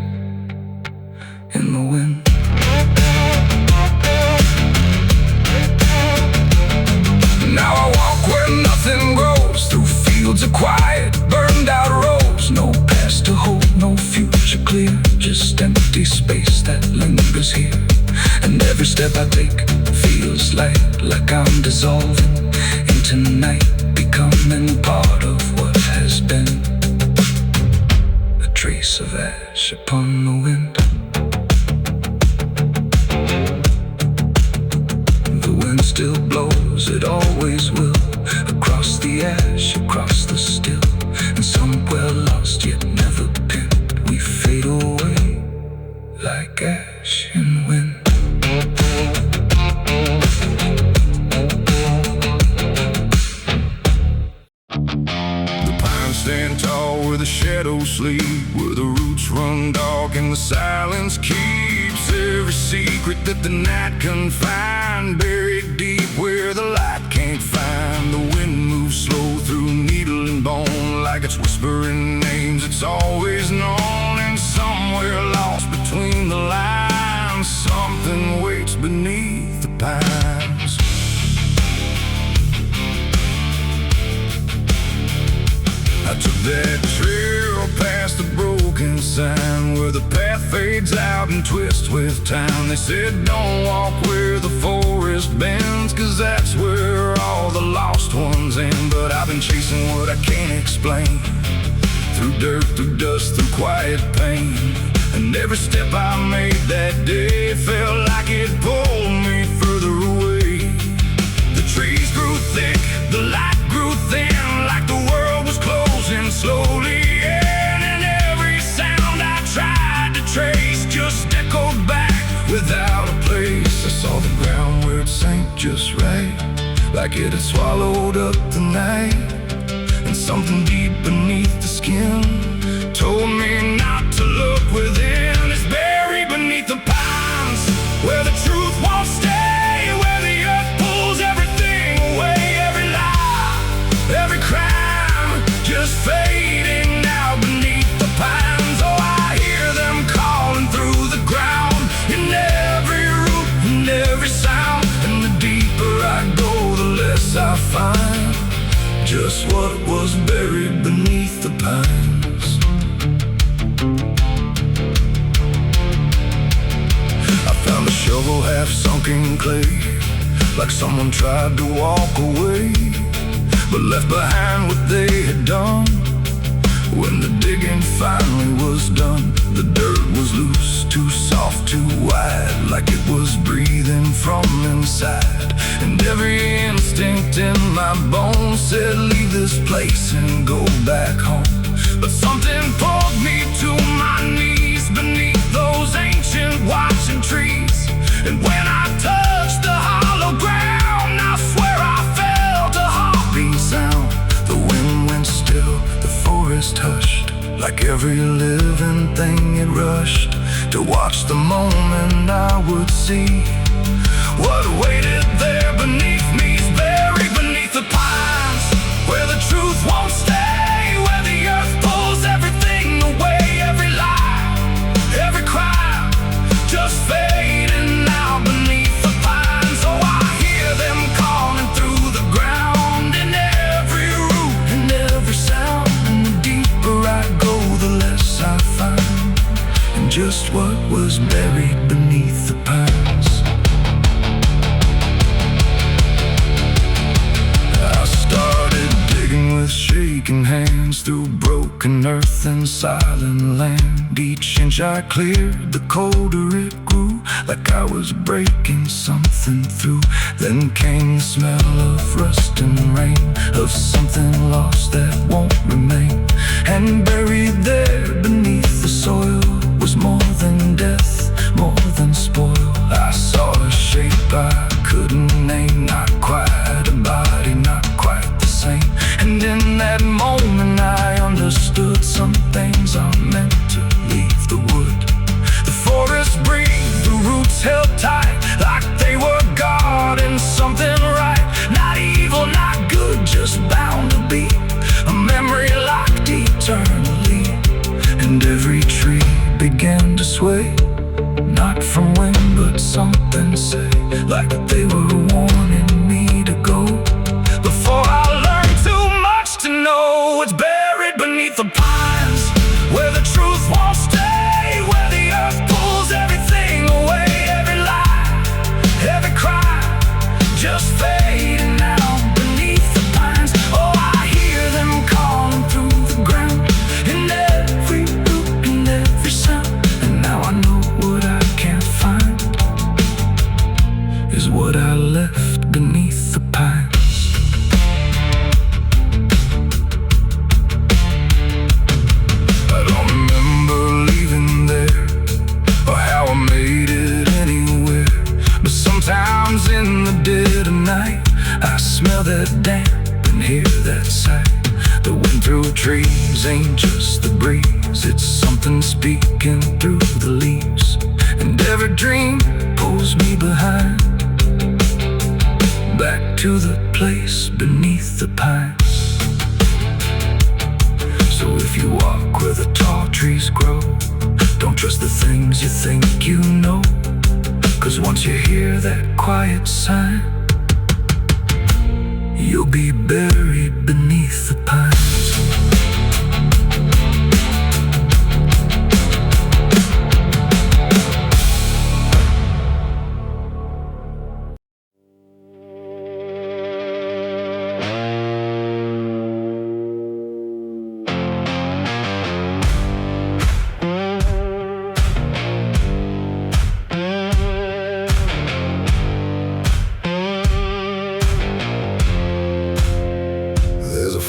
in the wind. Now I walk where nothing grows, through fields of quiet, burned out roads. No past to hold, no future clear, just empty space that lingers here. And every step I take feels like I'm dissolving into night, becoming part of what has been. A trace of ash upon the wind. The wind still blows, it always will, across the ash, across the still. And somewhere lost yet never pinned, we fade away like ash in wind. Stand tall where the shadows sleep, where the roots run dark and the silence keeps every secret that the night can find. Buried deep where the light can't find. The wind moves slow through needle and bone, like it's whispering names it's always known. And somewhere lost between the lines, something waits beneath the pines. I took that trail past the broken sign, where the path fades out and twists with time. They said don't walk where the forest bends, 'cause that's where all the lost ones end. But I've been chasing what I can't explain, through dirt, through dust, through quiet pain. And every step I made that day felt like it pulled me further away. The trees grew thick, the light grew thin, like the world was closing slowly in. And every sound I tried to trace just echoed back without a place. I saw the ground where it sank just right, like it had swallowed up the night. And something deep beneath the skin told me not to look within. It's buried beneath the pines, where the truth won't stay, where the earth pulls everything away. Every lie, every crime, just fading now beneath the pines. Oh, I hear them calling through the ground, in every root and every sound. And the deeper I go, the less I find just what was buried beneath the pines. I found a shovel half sunk in clay, like someone tried to walk away, but left behind what they had done. When the digging finally was done, the dirt was loose, too soft, too wide, like it was breathing from inside. And every instinct in my bones said leave this place and go back home. But something pulled me to my knees beneath those ancient watching trees. And when I touched the hollow ground, I swear I felt a heartbeat sound. The wind went still, the forest hushed, like every living thing it rushed to watch the moment I would see what waited there beneath me. Is buried beneath the pines, where the truth won't stay, where the earth pulls everything away. Every lie, every crime, just fading now beneath the pines. Oh, I hear them calling through the ground, in every root and every sound. And the deeper I go, the less I find, and just what was buried beneath the pines. I started digging with shaking hands, through broken earth and silent land. Each inch I cleared, the colder it grew, like I was breaking something through. Then came the smell of rust and rain, of something lost that won't remain. And buried there beneath the soil was more than death, more than spoil. I saw a shape I couldn't name, not quite a body, not quite the same. And in that moment I understood some things are meant to leave the wood. The forest breathed, the roots held tight, like they were guarding something right. Not evil, not good, just bound to be a memory alive. this way. Not from wind, but something say, like that they were warning me to go. Before I learned too much to know, it's buried beneath the pines, where the truth won't stay, where the earth pulls everything away. Every lie, every cry, just fading out beneath the pines. Oh, I hear them calling through the ground, in every root and every sound. And now I know what I can't find is what I left beneath the pines. I don't remember leaving there, or how I made it anywhere. But sometimes in the dead of night, I smell that damp and hear that sigh. The wind through trees ain't just the breeze, it's something speaking through the leaves. And every dream pulls me behind, back to the place beneath the pines. So if you walk where the tall trees grow, don't trust the things you think you know. 'Cause once you hear that quiet sign, you'll be buried beneath the pines.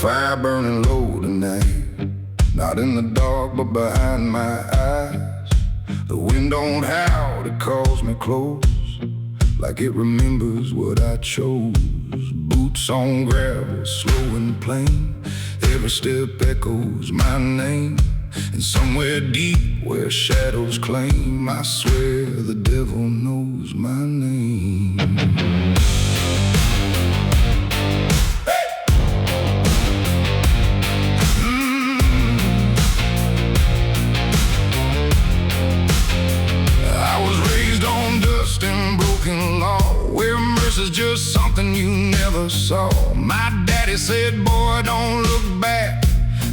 Fire burning low tonight, not in the dark but behind my eyes. The wind don't howl, it calls me close, like it remembers what I chose. Boots on gravel, slow and plain, every step echoes my name. And somewhere deep where shadows claim, I swear the devil knows my name. Is just something you never saw. My daddy said, boy, don't look back,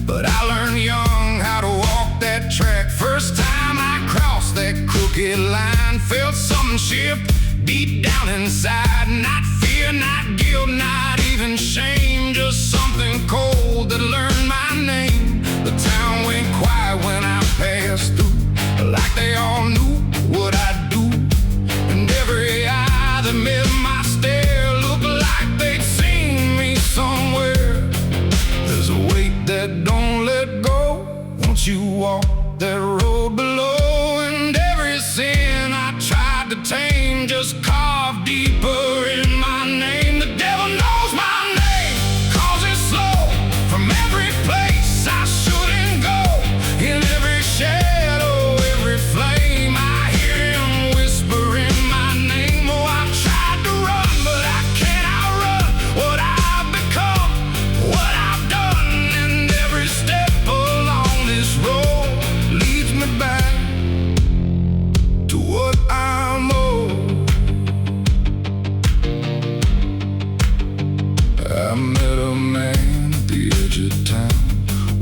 but I learned young how to walk that track. First time I crossed that crooked line, felt something shift deep down inside. Not fear, not guilt, not even shame, just something cold that learned my name. The town went quiet when I passed through, like they all knew what I'd do. And every eye that met my stare looked like they'd seen me somewhere. There's a weight that don't let go once you walk that road below. And every sin I tried to tame just carved deeper in my name. The devil knows my name, 'cause it's slow from every place I shouldn't go. In every shadow, every flame, I hear him whispering my name. Oh, I tried to run, but I can't outrun what I've become, what I've done. And every step along this road leads me back to what I'm owed. I met a man at the edge of town,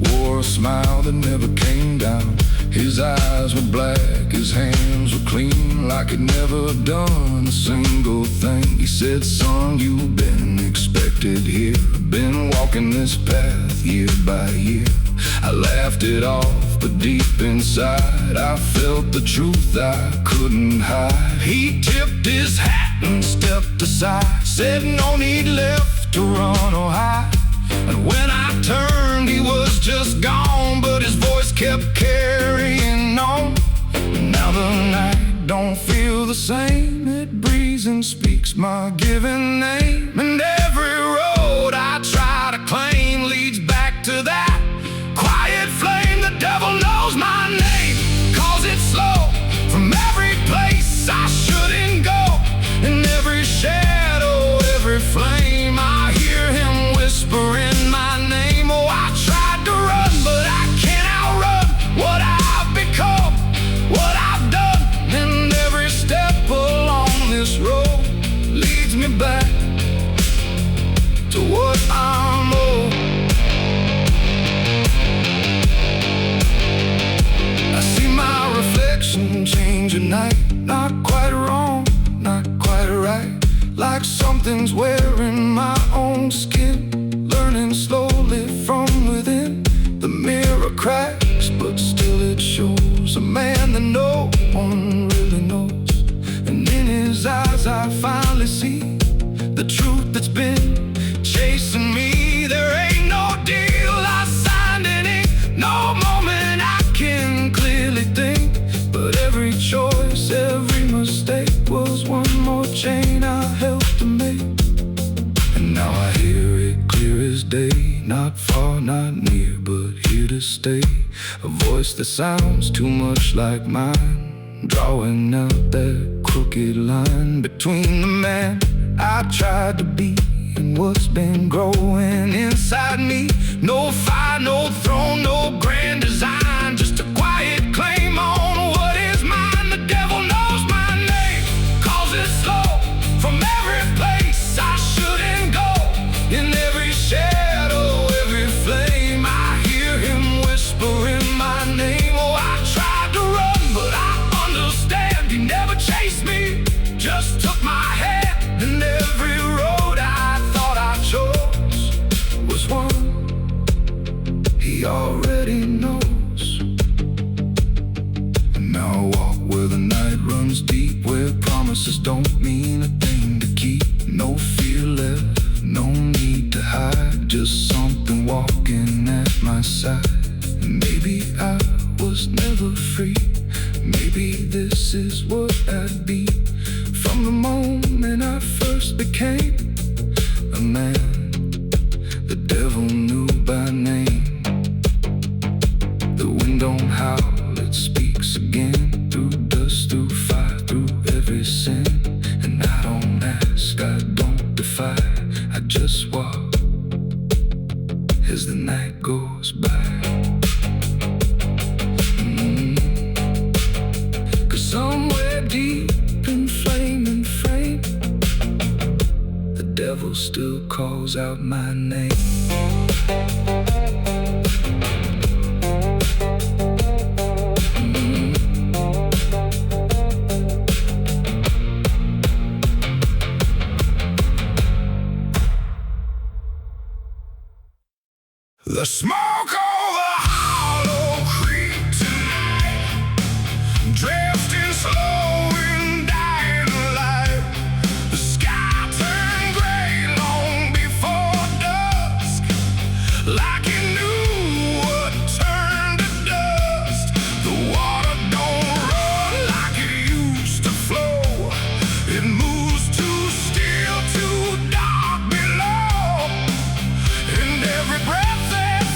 wore a smile that never came down. His eyes were black, his hands were clean, like he'd never done a single thing. He said, son, you've been expected here, been walking this path year by year. I laughed it off, but deep inside I felt the truth I couldn't hide. He tipped his hat and stepped aside, said no need left to run or hide. And when I turned, he was just gone, but his voice kept carrying on. And now the night don't feel the same, it breathes and speaks my given name. And every road I try to claim leads back to that quiet flame. The devil knows my name, 'cause it's slow from every place I shouldn't go. In every shadow, every flame, I hear him whispering my name. Oh, I tried to run, but I can't outrun what I've become, what I've something's wearing my own skin, learning slowly from within. The mirror cracks, but still it shows a man that no one really knows. And in his eyes I finally see the truth that's been chasing me. There ain't no deal I signed in ink, no moment I can clearly think. But every choice, every mistake was one more chain I helped to make. And now I hear it clear as day, not far, not near, but here to stay. A voice that sounds too much like mine, drawing out that crooked line between the man I tried to be and what's been growing inside me. No fire, no throne, no grand design, just a quiet claim on what is mine. The devil knows my name, calls it slow from every place I shouldn't go. In every shadow, every flame, I hear him whispering my name. Oh, I tried to run, but I understand he never chased me, just took my hand. And every road I thought I chose was one he already knows. And now I walk where the night runs deep, where promises don't mean a thing to keep. No fear left, no need to hide, just something walking at my side. Maybe I was never free, maybe this is what I'd be. From the moment I first became a man, the devil knew by name. The wind don't howl, it speaks again, through dust, through fire, through every sin. And I don't ask, I don't defy, I just walk as the night goes by. Cause somewhere deep in flame and frame, the devil still calls out my name. The smoke over Hollow Creek tonight, drifting slow and dying alive. The sky turned gray long before dusk, like it knew what turned to dust. The water don't run like it used to flow, it moves too still, too dark below. And every breath that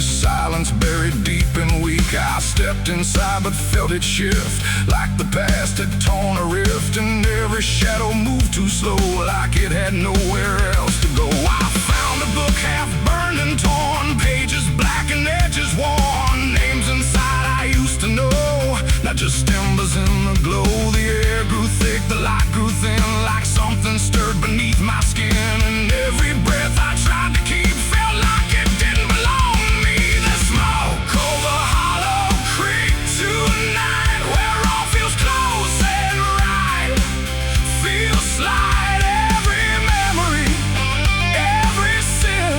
Just silence buried deep and weak. I stepped inside but felt it shift, like the past had torn a rift, and every shadow moved too slow, like it had nowhere else to go. I found a book half burned and torn, pages black and edges worn, names inside I used to know, not just embers in the glow. The air grew thick, the light grew thin, like something stirred beneath my skin, and every breath I tried to keep felt like it didn't belong to me. The smoke over Hollow Creek tonight, where all feels close and right, feels slight. Every memory, every sin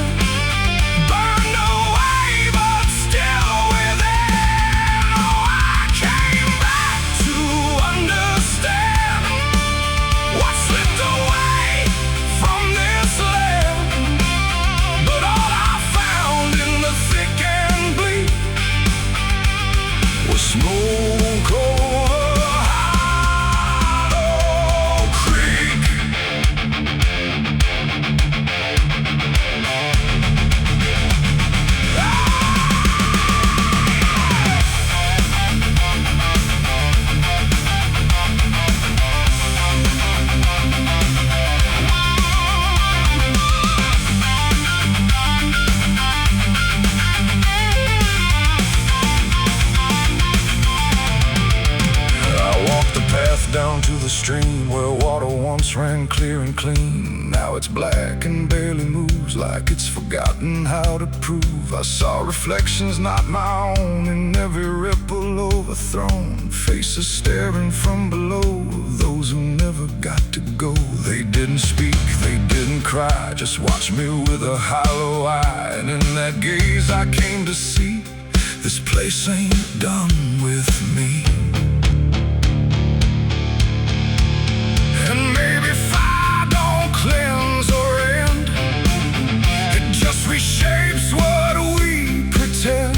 burned away, but still within. Oh, I came back to understand what slipped away from this land, but all I found in the thick and bleak was smoke over Hollow Creek. Down to the stream where water once ran clear and clean. Now it's black and barely moves, like it's forgotten how to prove. I saw reflections not my own in every ripple overthrown, faces staring from below, those who never got to go. They didn't speak, they didn't cry, just watched me with a hollow eye. And in that gaze I came to see, this place ain't done with me. And maybe fire don't cleanse or end, it just reshapes what we pretend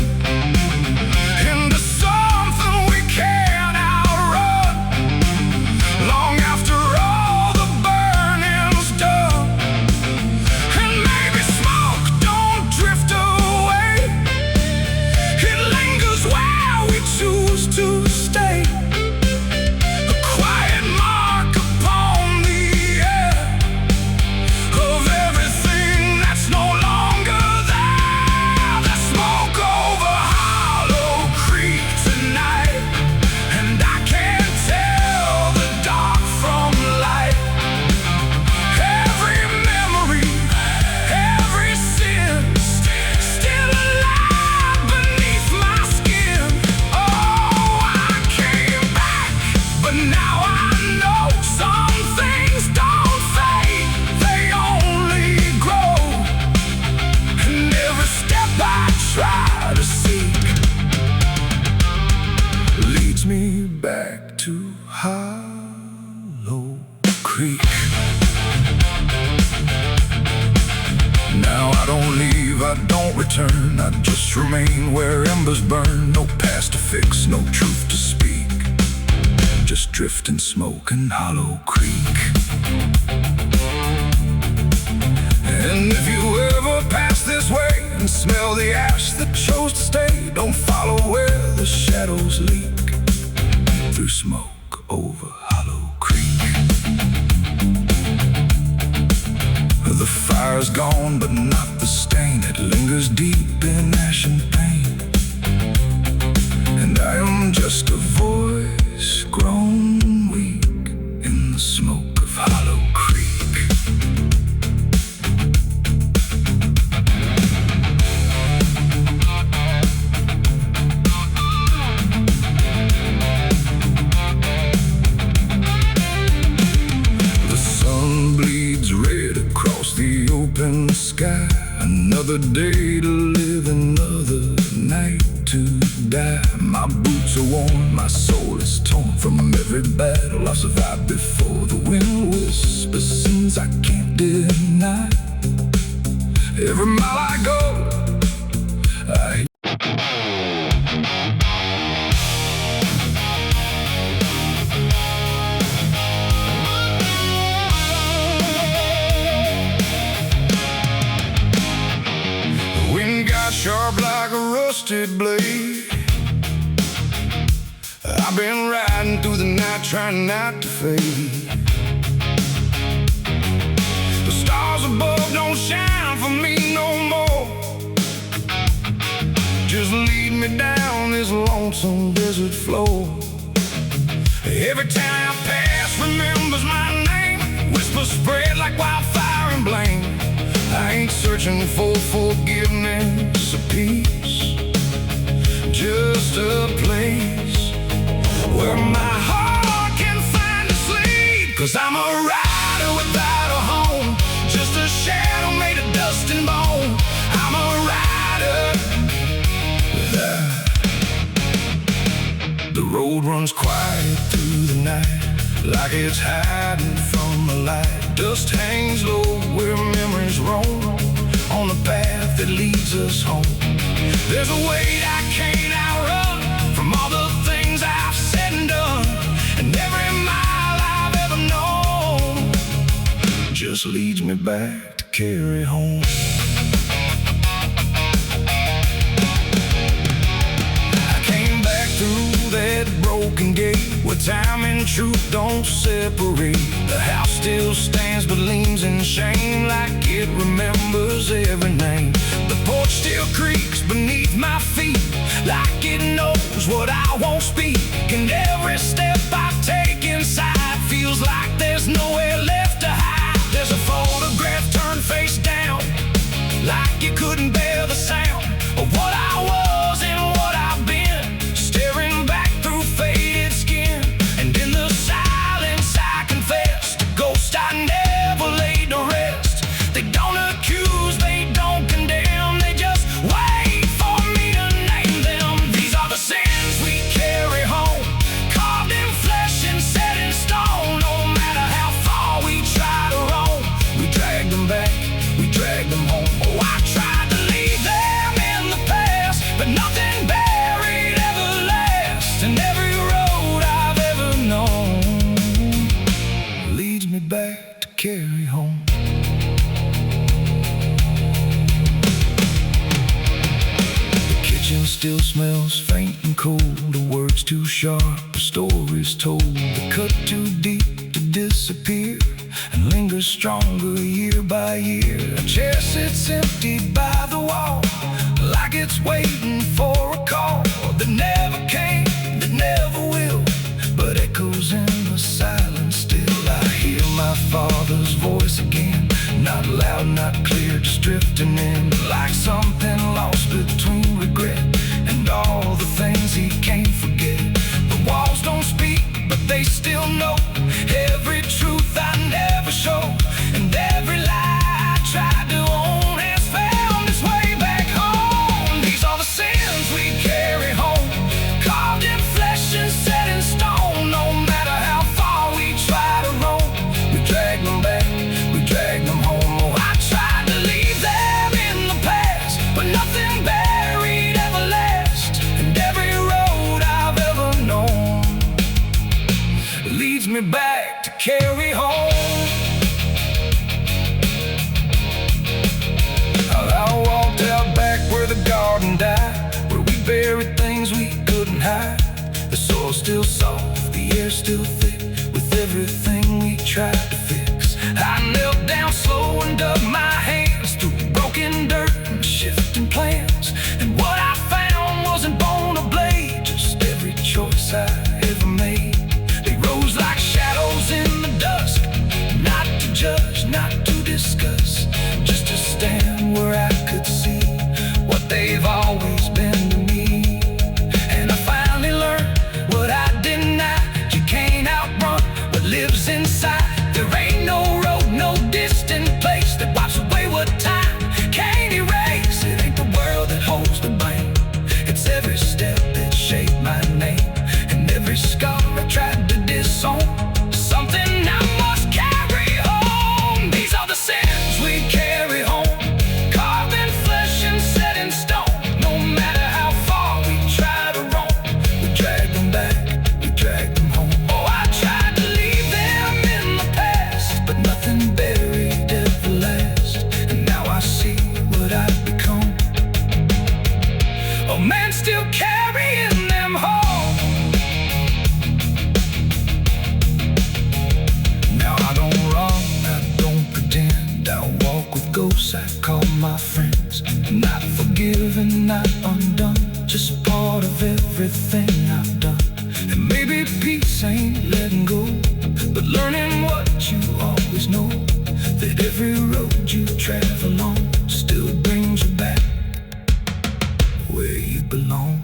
into something we can't outrun, long after all the burning's done. And maybe smoke don't drift away, it lingers where we choose to stay. Me back to Hollow Creek. Now I don't leave, I don't return, I just remain where embers burn. No past to fix, no truth to speak, just drift and smoke in Hollow Creek. And if you ever pass this way and smell the ash that chose to stay, don't follow where the shadows leak, through smoke over Hollow Creek. The fire's gone, but not the stain. It lingers deep in ash and pain. And I am just a voice grown weak in the smoke of Hollow Creek. Open sky, another day to live, another night to die. My boots are worn, my soul is torn from every battle I've survived before. The wind whispers sins I can't deny. Every mile I go, I sharp like like a rusted blade. I've been riding through the night trying not to fade. The stars above don't shine for me no more. Just lead me down this lonesome desert floor. Every town I pass remembers my name. Whispers spread like wildfire and blame. I ain't searching for forgiveness or peace, just a place where my heart can find a sleep. 'Cause I'm a rider without a home, just a shadow made of dust and bone. I'm a rider. The road runs quiet through the night, like it's hiding from the light. Dust hangs low where memories roam, on the path that leads us home. There's a weight I can't outrun, from all the things I've said and done. And every mile I've ever known just leads me back to carry home. I came back through that broken gate, where time and truth don't separate. The house still stands but leans in shame, like it remembers every name. The porch still creaks beneath my feet, like it knows what I won't speak. And every step I take inside feels like there's nowhere left to hide. There's a photograph turned face down, like you couldn't bear the sound of what I was and what I've been, staring back through faded skin. And in the silence I confess, the ghost I never laid to rest. They don't accuse, they don't condemn, they just wait for me to name them. These are the sins we carry home, carved in flesh and set in stone. No matter how far we try to roam, we drag them back, we drag them home. Oh, I tried to leave them in the past, but nothing buried ever lasts. And every road I've ever known leads me back to carry home. The kitchen still smells faint and cold, the words too sharp, the stories told. The cut too deep to disappear, and lingers stronger year by year. A chair sits empty by the wall, like it's waiting for a call that never came, that never will, but echoes in the silence still. I hear my father's voice again, not loud, not clear, just drifting in, like something lost between regret and all the things he can't forget. The walls don't speak, but they still know every truth I never show, and every lie I tried to own has found its way back home. These are the sins we carry home, carved in flesh and set in stone. No matter how far we try to roam, we drag them back, we drag them home. Oh, I tried to leave them in the past, but nothing buried ever lasts. And every road I've ever known leads me back to carry home. I walked out back where the garden died, where we buried things we couldn't hide. The soil's still soft, the air's still thick, with everything we tried to fix. I knelt down slow and dug my hands through broken dirt and shifting plans. And what I found wasn't bone or blade, just every choice I ever made. They rose like shadows in the dusk, not to judge, not to discuss, just to stand where I could see what they've always been to me. And I finally learned what I denied, you can't outrun what lives inside. There man still carrying them home. Now I don't run, I don't pretend. I walk with ghosts, I call my friends. Not forgiven, not undone, just part of everything I've done. And maybe peace ain't letting go, but learning what you always know, that every road you travel on still brings you back where you belong.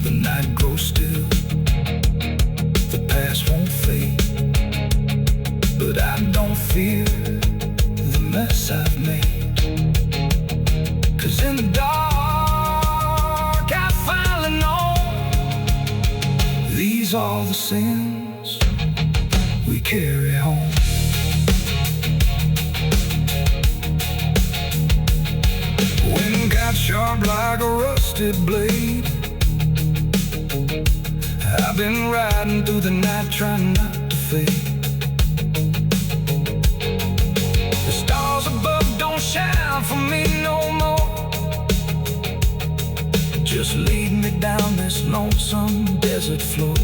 The night grows still, the past won't fade, but I don't fear the mess I've made. 'Cause in the dark I finally know these are the sins we carry home. Wind got sharp like a rusted blade. I've been riding through the night trying not to fade. The stars above don't shine for me no more. Just lead me down this lonesome desert floor.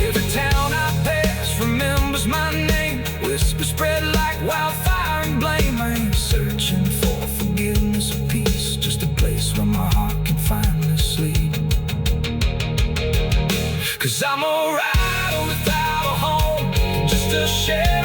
Every town I pass remembers my name. Whispers spread like wildfire and blame. I ain't searching for forgiveness or peace, just a place where my heart can finally sleep. 'Cause I'm a rider without a home, just a share